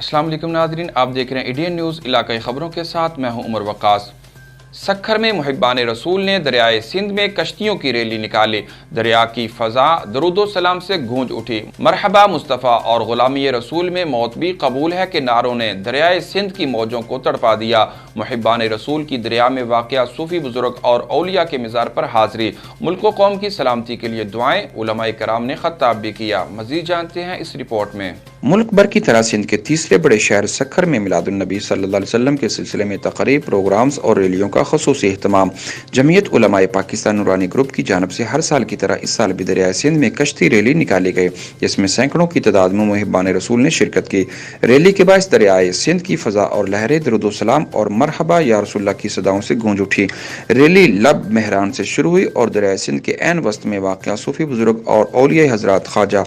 अस्सलाम वालेकुम नाज़रीन, आप देख रहे हैं इंडियन न्यूज़ इलाकाई खबरों के साथ मैं हूं उमर वक्कास। सखर में मुहिब्बान रसूल ने दरियाए सिंध में कश्तियों की रैली निकाली। दरिया की फ़ज़ा दरूदो सलाम से गूंज उठी। मरहबा मुस्तफ़ा और ग़ुलामी रसूल में मौत भी कबूल है के नारों ने दरियाए सिंध की मौजों को तड़पा दिया। मुहिब्बान रसूल की दरिया में वाक़या सूफ़ी बुज़ुर्ग और औलिया के मज़ार पर हाज़री। मुल्क व कौम की सलामती के लिए दुआएं, उलमाए कराम ने ख़ताब भी किया। मज़ीद जानते हैं इस रिपोर्ट में। मुल्क भर की तरह सिंध के तीसरे बड़े शहर सखर में मिलादुन नबी सल्लल्लाहु अलैहि वसल्लम के सिलसिले में तक़रीब, प्रोग्राम्स और रैलियों का ख़ुसूसी एहतमाम। जमीयत उलमाए पाकिस्तान नूरानी ग्रुप की जानब से हर साल की तरह इस साल भी दरियाए सिंध में कश्ती रैली निकाली गई, जिसमें सैकड़ों की तादाद में मुहिब्बान रसूल ने शिरकत की। रैली के बाद दरियाए सिंध की फ़ज़ा और लहरें दरूद सलाम और मरहबा या रसूलुल्लाह की सदाओं से गूंज उठी। रैली लब मेहरान से शुरू हुई और दरियाए सिंध के ऐन वस्त में वाक़या सूफ़ी बुज़ुर्ग और औलिया हज़रात ख्वाजा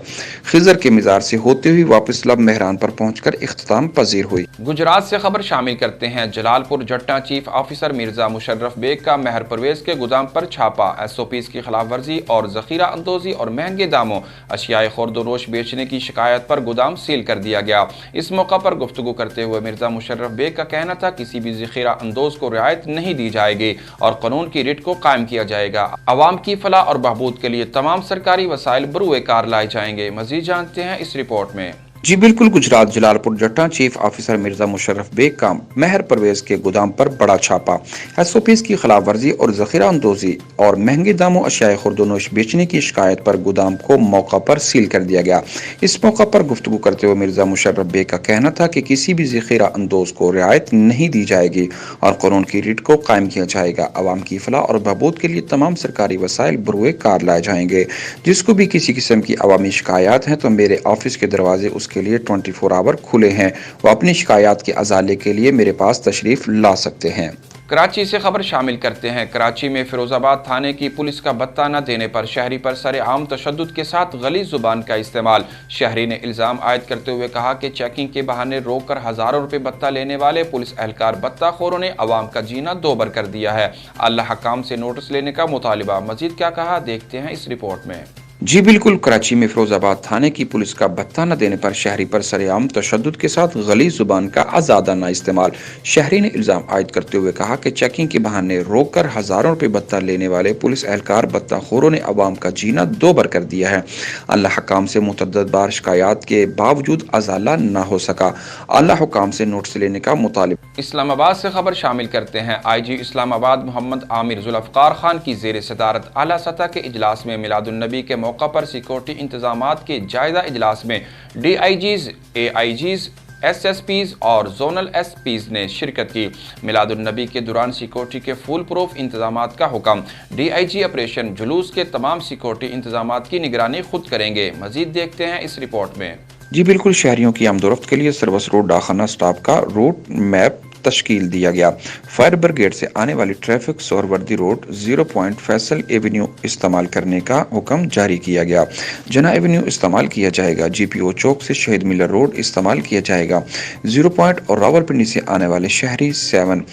खिज़र के मज़ार से होते हुए वापस लब मेहरान पर पहुंचकर इख्तिताम पजीर हुई। गुजरात से खबर शामिल करते हैं। जलालपुर जट्टा चीफ ऑफिसर मिर्जा मुशर्रफ बेग का महर परवेज के गोदाम पर छापा। SOPs की खिलाफ वर्जी और जखीरा अंदोजी और महंगे दामों अशियाए खुर्दोनोश बेचने की शिकायत पर गोदाम सील कर दिया गया। इस मौका पर गुफ्तगू करते हुए मिर्जा मुशर्रफ बेग का कहना था किसी भी जखीरा अंदोज को रियायत नहीं दी जाएगी और कानून की रिट को कायम किया जाएगा। अवाम की फलाह और बहबूद के लिए तमाम सरकारी वसाइल बरूए कार लाए जाएंगे। मजीद जानते हैं इस रिपोर्ट में। जी बिल्कुल, गुजरात जलालपुर जट्टा चीफ ऑफिसर मिर्जा मुशर्रफ बेग का महर परवेज के गोदाम पर बड़ा छापा। SOPs की खिलाफ वर्जी और जखीरा अंदोजी और महंगे दामों अशियाए खुर्दोनोश बेचने की शिकायत पर गोदाम को मौका पर सील कर दिया गया। इस मौका पर गुफ्तगू करते हुए मिर्जा मुशर्रफ बेग का कहना था कि किसी भी जखीरा अंदोज को रियायत नहीं दी जाएगी और कानून की रिट को कायम किया जाएगा। अवाम की फलाह और बहबूद के लिए तमाम सरकारी वसाइल बरूए कार लाए जाएंगे। जिसको भी किसी किस्म की अवामी शिकायत हैं तो मेरे ऑफिस के दरवाजे के लिए 24 आवर खुले हैं। वो अपनी शिकायत के अजाले के लिए मेरे पास तशरीफ ला सकते हैं। कराची से खबर शामिल करते हैं। कराची में फिरोजाबाद थाने की पुलिस का भत्ता न देने पर शहरी पर सरेआम तशद्दुद के साथ गलीज़ जुबान का इस्तेमाल। शहरी ने इल्ज़ाम आयद करते हुए कहा कि चेकिंग के बहाने रोक कर हज़ारों रुपये भत्ता लेने वाले पुलिस एहलकार भत्ताखोरों ने अवाम का जीना दोबर कर दिया है। अल्लाह हकाम से नोटिस लेने का मुतालिबा। मजीद क्या कहा, देखते हैं इस रिपोर्ट में। जी बिल्कुल, कराची में फिरोजाबाद थाने की पुलिस का भत्ता न देने पर शहरी पर सरेआम तशद्दुद के साथ गलीज़ जुबान का आज़ादाना इस्तेमाल। शहरी ने इल्ज़ाम आयद करते हुए कहा कि चेकिंग के बहाने रोक कर हज़ारों रुपये भत्ता लेने वाले पुलिस एहलकार भत्ताखोरों ने अवाम का जीना दोबर कर दिया है। अल्लाह हकाम से मुतअद्दिद बार शिकायत के बावजूद अजाला न हो सका। अल्लाह हकाम से नोटिस लेने का मुतालिबा। इस्लामाबाद से खबर शामिल करते हैं। IG इस्लामाबाद मोहम्मद आमिर जुल्फ़कार खान की ज़ेर सदारत आला सतह के इजलास में मिलादुन नबी के मौका पर सिक्योरिटी इंतजामात के जायजा इजलास में DIGs, AIGs, SSPs और जोनल SPs ने शिरकत की। मिलादुन नबी के दौरान सिक्योरिटी के फुल प्रूफ इंतजामात का हुक्म। DIG ऑपरेशन जुलूस के तमाम सिक्योरिटी इंतजामात की निगरानी खुद करेंगे। मजीद देखते हैं इस रिपोर्ट में। जी बिल्कुल, शहरियों की आमदोरफ्त के लिए सर्विस रोड डाखाना स्टाफ का रूट मैप तश्कील दिया गया। फायर ब्रिगेड से आने वाली traffic Suhrawardy road 0 point Faisal avenue इस्तेमाल करने का हुक्म जारी किया गया। जना एवेन्यू इस्तेमाल किया जाएगा। GPO चौक से शहीद मिलर रोड इस्तेमाल किया जाएगा। 0 पॉइंट और रावलपिंडी से आने वाले शहरी 7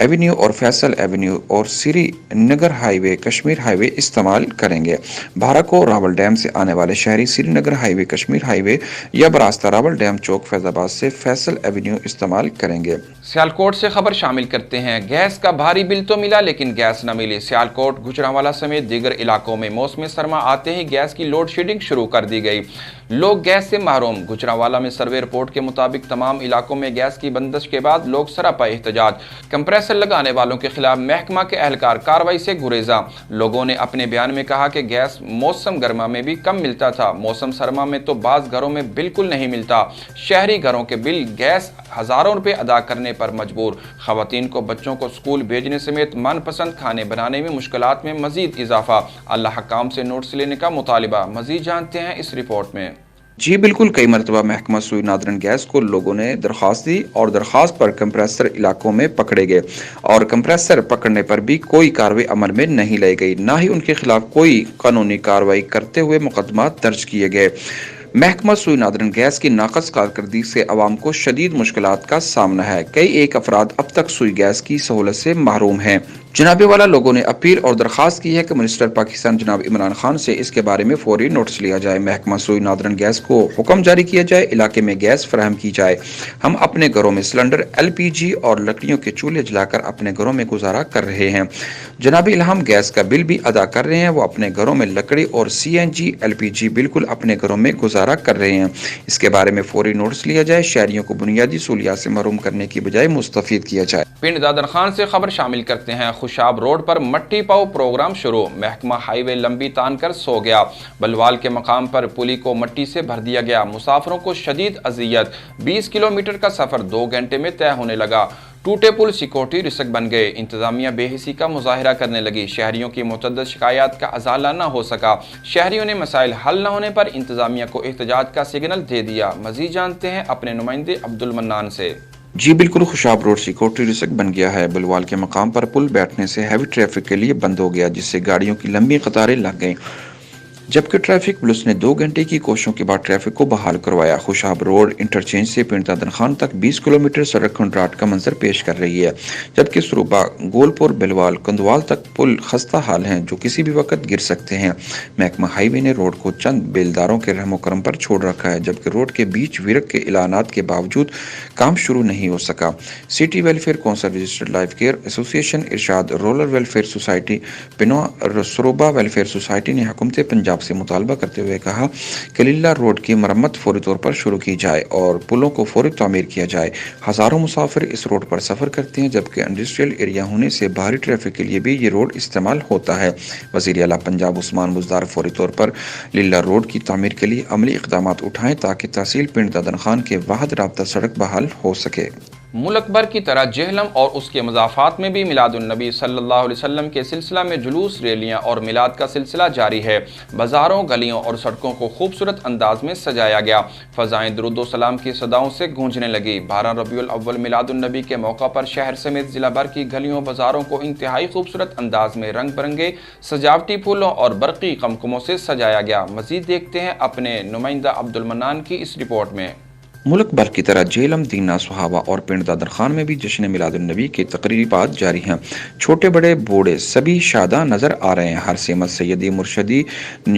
एवेन्यू और फैसल एवेन्यू और सिरी नगर हाईवे कश्मीर हाईवे इस्तेमाल करेंगे। भारको रावल डैम से आने वाले शहरी श्रीनगर हाईवे कश्मीर हाईवे या बरास्ता रावल डैम चौक फैजाबाद से फैसल एवेन्यू इस्तेमाल करेंगे। सियालकोट से खबर शामिल करते हैं। गैस का भारी बिल तो मिला लेकिन गैस न मिली। सियालकोट, गुजरांवाला समेत दीगर इलाकों में मौसम सरमा आते ही गैस की लोड शेडिंग शुरू कर दी गई। लोग गैस से महरूम। गुजरांवाला में सर्वे रिपोर्ट के मुताबिक तमाम इलाकों में गैस की बंदिश के बाद लोग सरापा एहतजाज। कंप्रेसर लगाने वालों के खिलाफ महकमा के एहलकार कार्रवाई से गुरेजा। लोगों ने अपने बयान में कहा कि गैस मौसम गर्मा में भी कम मिलता था, मौसम सरमा में तो बाज़ घरों में बिल्कुल नहीं मिलता। शहरी घरों के बिल गैस हज़ारों रुपये अदा करने पर मजबूर। ख़वातीन को बच्चों को स्कूल भेजने समेत मनपसंद खाने बनाने में मुश्किलात में मजीद इजाफा। अल्लाह हकाम से नोटिस लेने का मुतालिबा। मजीद जानते हैं इस रिपोर्ट में। जी बिल्कुल, कई मरतबा महकमा सुई नादरन गैस को लोगों ने दरख्वास्त दी और दरख्वास्त पर कंप्रेसर इलाकों में पकड़े गए और कंप्रेसर पकड़ने पर भी कोई कार्रवाई अमल में नहीं लाई गई, ना ही उनके खिलाफ कोई कानूनी कार्रवाई करते हुए मुकदमा दर्ज किए गए। महकमा सुई नादरन गैस की नाकस कारकर्दगी से अवाम को शदीद मुश्किलात का सामना है। कई एक अफराद अब तक सुई गैस की सहूलत से महरूम हैं। जनाब वाला लोगों ने अपील और दरख्वास्त की है कि मिनिस्टर पाकिस्तान जनाब इमरान खान से इसके बारे में फौरी नोटिस लिया जाए। महकमा सुई नादरन गैस को हुक्म जारी किया जाए, इलाके में गैस फराहम की जाए। हम अपने घरों में सिलेंडर, LPG और लकड़ियों के चूल्हे जलाकर अपने घरों में गुजारा कर रहे हैं। जनाब इल्हाम गैस का बिल भी अदा कर रहे हैं, वो अपने घरों में लकड़ी और CNG LPG बिल्कुल अपने घरों में गुजारा कर रहे हैं। इसके बारे में फौरी नोटिस लिया जाए, शहरियों को बुनियादी सहूलियात से महरूम करने की बजाय मुस्तफीद किया जाए। पिंड दादर खान से खबर शामिल करते हैं। खुशाब रोड पर मट्टी पाओ प्रोग्राम शुरू, महकमा हाईवे लंबी तान कर सो गया। बलवाल के मकाम पर पुली को मट्टी से भर दिया गया, मुसाफिरों को शदीद अजियत। 20 किलोमीटर का सफर 2 घंटे में तय होने लगा। टूटे पुल सिक्योरिटी रिस्क बन गए, इंतजामिया बेहिसी का मुजाहिरा करने लगी। शहरियों की मुतअद्दिद शिकायत का अजाला न हो सका। शहरियों ने मसाइल हल न होने पर इंतजामिया को एहतजाज का सिग्नल दे दिया। मजीद जानते हैं अपने नुमाइंदे अब्दुल मन्नान से। जी बिल्कुल, खुशाब रोड सिक्योरिटी रिस्क बन गया है। बलवाल के मकाम पर पुल बैठने से हैवी ट्रैफिक के लिए बंद हो गया, जिससे गाड़ियों की लंबी कतारें लग गईं, जबकि ट्रैफिक पुलिस ने 2 घंटे की कोशिशों के बाद ट्रैफिक को बहाल करवाया। खुशाब रोड इंटरचेंज से पिंड दादर खान तक 20 किलोमीटर सड़क कंट्राट का मंजर पेश कर रही है, जबकि सरूबा, गोलपुर, बिलवाल, कंदवाल तक पुल खस्ता हाल हैं, जो किसी भी वक्त गिर सकते हैं। महकमा हाईवे ने रोड को चंद बेलदारों के रहमो करम पर छोड़ रखा है, जबकि रोड के बीच विरक के ऐलानात के बावजूद काम शुरू नहीं हो सका। City welfare council, registered life care association, Irshad rural welfare society, पिनो सरूबा वेलफेयर सोसाइटी ने हुकूमत पंजाब से मुतालबा करते हुए कहा कि लिल्ला रोड की मरम्मत फौरी तौर पर शुरू की जाए और पुलों को फौरी तामीर किया जाए। हजारों मुसाफिर इस रोड पर सफर करते हैं, जबकि इंडस्ट्रियल एरिया होने से बाहरी ट्रैफिक के लिए भी ये रोड इस्तेमाल होता है। वज़ीर आला पंजाब उस्मान बुज़दार फौरी तौर पर लिल्ला रोड की तामीर के लिए अमली इक़दाम उठाएं ताकि तहसील पिंड दादर खान के वाहिद राब्ता सड़क बहाल हो सके। मुल्क भर की तरह जेहलम और उसके मज़ाफ़ात में भी मिलादुन्नबी सल्लल्लाहु अलैहि वसल्लम के सिलसिला में जुलूस, रैलियाँ और मिलाद का सिलसिला जारी है। बाज़ारों, गलियों और सड़कों को खूबसूरत अंदाज में सजाया गया। फ़ज़ाएँ दुरूद सलाम की सदाओं से गूंजने लगी। 12 रबीउल अव्वल मिलादुन्नबी के मौका पर शहर समेत ज़िला भर की गलियों, बाज़ारों को इंतहाई खूबसूरत अंदाज में रंग बिरंगे सजावटी फूलों और बरक़ी कमकमों से सजाया गया। मज़ीद देखते हैं अपने नुमाइंदा अब्दुल मन्नान की इस रिपोर्ट में। मुल्क भर की तरह जेहलम, दीना, सुहावा और पिंड दादर खान में भी जश्न मिलादुन्नबी की तकरीबात जारी हैं। छोटे बड़े बूढ़े सभी शादा नजर आ रहे हैं। हर सेमत सैयदी मुर्शदी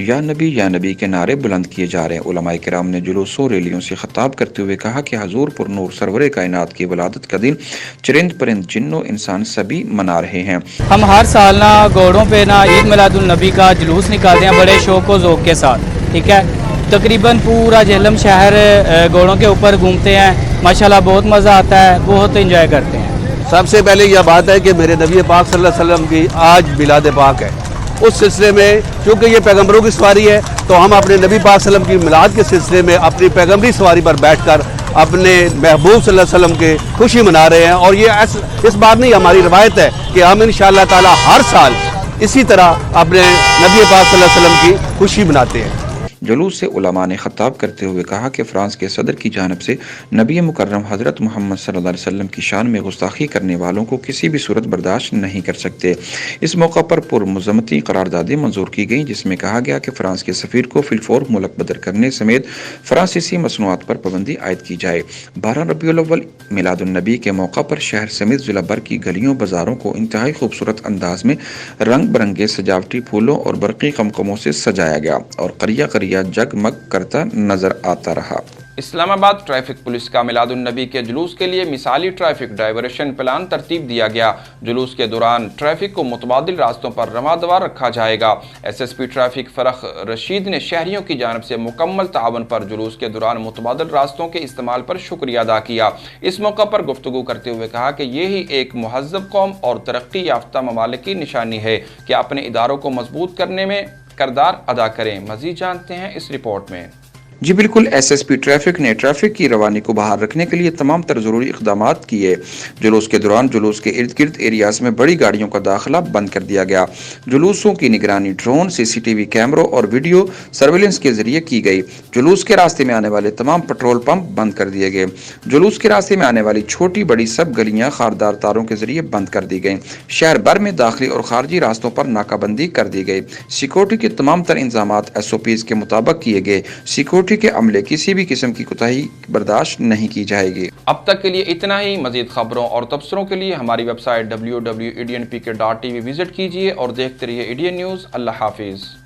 या नबी के नारे बुलंद किए जा रहे हैं। उलमाए किराम ने जुलूसों, रैलियों से खिताब करते हुए कहा कि हजूर पुरनूर सरवरे कायनात की वलादत का दिन चरिंद परिंद जिन्नो इंसान सभी मना रहे हैं। हम हर साल ना घोड़ों पे ना ईद मिलादुन्नबी का जुलूस निकालते हैं बड़े शौक व ज़ौक़ के साथ, ठीक है। तकरीबन पूरा जेहलम शहर घोड़ों के ऊपर घूमते हैं, माशाल्लाह बहुत मज़ा आता है, बहुत एंजॉय करते हैं। सबसे पहले यह बात है कि मेरे नबी पाक सल्लल्लाहु अलैहि वसल्लम की आज मिलाद पाक है। उस सिलसिले में चूँकि ये पैगम्बरों की सवारी है, तो हम अपने नबी पाक सल्लल्लाहु अलैहि वसल्लम की मिलाद के सिलसिले में अपनी पैगम्बरी सवारी पर बैठकर अपने महबूब सल्लल्लाहु अलैहि वसल्लम की खुशी मना रहे हैं। और ये इस बात नहीं, हमारी रवायत है कि हम इंशाअल्लाह ताला हर साल इसी तरह अपने नबी पाक सल्लल्लाहु अलैहि वसल्लम की खुशी मनाते हैं। जुलूस से उलमा ने खिताब करते हुए कहा कि फ्रांस के सदर की जानिब से नबी मुकर्रम हज़रत मोहम्मद सल्लल्लाहु अलैहि वसल्लम की शान में गुस्ताखी करने वालों को किसी भी सूरत बर्दाश्त नहीं कर सकते। इस मौका पर पुरमज़म्मती करारदादें मंजूर की गईं, जिसमें कहा गया कि फ्रांस के सफ़ीर को फिलफौर मुल्क बदर करने समेत फ्रांसीसी मसनूआत पर पाबंदी आयद की जाए। 12 रबीउल अव्वल मिलादुन्नबी के मौका पर शहर समेत ज़िला भर की गलियों, बाज़ारों को इंतहाई खूबसूरत अंदाज में रंग बिरंगे सजावटी फूलों और बरक़ी कमकमों से सजाया गया और करिया जगमग करता नजर आता रहा। इस्लामाबाद ट्रैफिक पुलिस का मिलादुन्नबी के जुलूस के लिए मिसाली ट्रैफिक डाइवर्शन प्लान तरतीब दिया गया। जुलूस के दौरान ट्रैफिक को मुतबादिल रास्तों पर रवादवार रखा जाएगा। SSP ट्रैफिक फरख रशीद ने शहरियों की जानिब से मुकम्मल तावन पर जुलूस के दौरान मुतबादिल रास्तों के इस्तेमाल पर शुक्रिया अदा किया। इस मौका पर गुफ्तगू करते हुए कहा कि यही एक मुहज़्ज़ब कौम और तरक्की याफ्ता ममालिक की निशानी है कि अपने इदारों को मजबूत करने में किरदार अदा करें। मज़ीद जानते हैं इस रिपोर्ट में। जी बिल्कुल, SSP ट्रैफिक ने ट्रैफिक की रवानी को बहाल रखने के लिए तमाम तर ज़रूरी इक़दाम किए। जुलूस के दौरान जुलूस के इर्द गिर्द एरियाज में बड़ी गाड़ियों का दाखिला बंद कर दिया गया। जुलूसों की निगरानी ड्रोन, CCTV कैमरों और वीडियो सर्विलेंस के जरिए की गई। जुलूस के रास्ते में आने वाले तमाम पेट्रोल पंप बंद कर दिए गए। जुलूस के रास्ते में आने वाली छोटी बड़ी सब गलियां खारदार तारों के जरिए बंद कर दी गई। शहर भर में दाखिली और खारजी रास्तों पर नाकाबंदी कर दी गई। सिक्योरिटी के तमाम तर इंतजाम SOPs के मुताबिक किए गए। सिक्योरिटी ڈیوٹی کے عملے کسی بھی قسم کی کوتاہی برداشت نہیں کی جائے گی۔ اب تک کے لیے اتنا ہی۔ مزید خبروں اور تبصروں کے لیے ہماری ویب سائٹ www.ednpk.tv وزٹ کیجیے اور دیکھتے رہیے ایڈین نیوز۔ اللہ حافظ۔